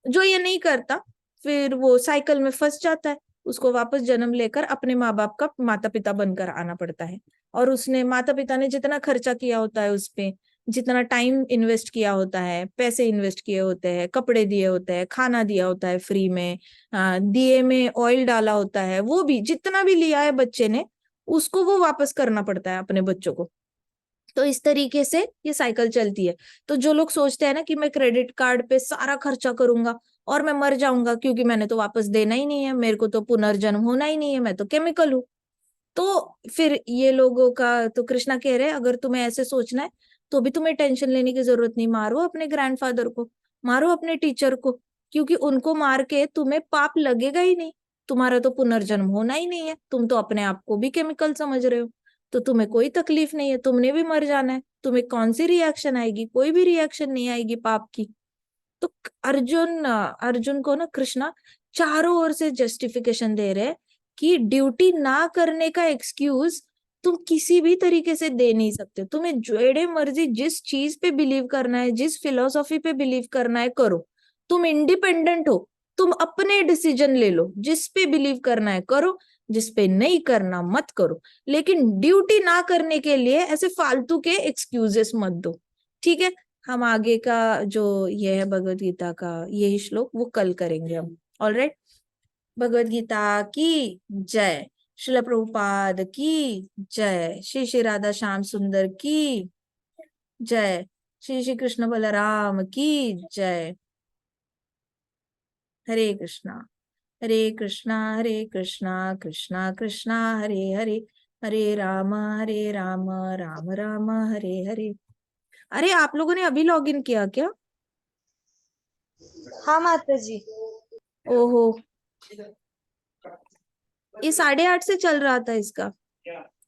जो ये नहीं करता फिर वो साइकिल में फंस जाता है, उसको वापस जन्म लेकर अपने माँ बाप का माता पिता बनकर आना पड़ता है. और उसने, माता पिता ने जितना खर्चा किया होता है उस पे, जितना टाइम इन्वेस्ट किया होता है, पैसे इन्वेस्ट किए होते हैं, कपड़े दिए होते हैं, खाना दिया होता है फ्री में, दिए में ऑयल डाला होता है, वो भी जितना भी लिया है बच्चे ने उसको वो वापस करना पड़ता है अपने बच्चों को. तो इस तरीके से ये साइकिल चलती है. तो जो लोग सोचते हैं ना कि मैं क्रेडिट कार्ड पे सारा खर्चा करूंगा और मैं मर जाऊंगा, क्योंकि मैंने तो वापस देना ही नहीं है, मेरे को तो पुनर्जन्म होना ही नहीं है, मैं तो केमिकल हूं. तो फिर ये लोगों का, तो कृष्णा कह रहे हैं अगर तुम्हें ऐसे सोचना है तो भी तुम्हें टेंशन लेने की जरूरत नहीं. मारो अपने ग्रैंडफादर को, मारो अपने टीचर को, क्योंकि उनको मार के तुम्हें पाप लगेगा ही नहीं, तुम्हारा तो पुनर्जन्म होना ही नहीं है, तुम तो अपने आप को भी केमिकल समझ रहे हो, तो तुम्हें कोई तकलीफ नहीं है, तुमने भी मर जाना है, तुम्हें कौन सी रिएक्शन आएगी, कोई भी रिएक्शन नहीं आएगी पाप की. तो अर्जुन को ना कृष्णा चारों ओर से जस्टिफिकेशन दे रहे हैं कि ड्यूटी ना करने का एक्सक्यूज तुम किसी भी तरीके से दे नहीं सकते. तुम्हें जेड़े मर्जी जिस चीज पे बिलीव करना है, जिस फिलोसॉफी पे बिलीव करना है करो, तुम इंडिपेंडेंट हो, तुम अपने डिसीजन ले लो, जिस पे बिलीव करना है करो, जिस पे नहीं करना मत करो, लेकिन ड्यूटी ना करने के लिए ऐसे फालतू के एक्सक्यूजेस मत दो. ठीक है, हम आगे का जो ये है भगवत गीता का यही श्लोक वो कल करेंगे हम. ऑलराइट, भगवत गीता की जय. श्रील प्रभुपाद की जय. श्री श्री राधा श्याम सुंदर की जय. श्री श्री कृष्ण बलराम की जय. हरे कृष्णा हरे कृष्णा हरे कृष्णा कृष्णा कृष्णा हरे हरे, हरे राम राम राम हरे हरे. अरे आप लोगों ने अभी लॉग इन किया क्या? हाँ माता जी. ओहो, ये 8:30 से चल रहा था इसका.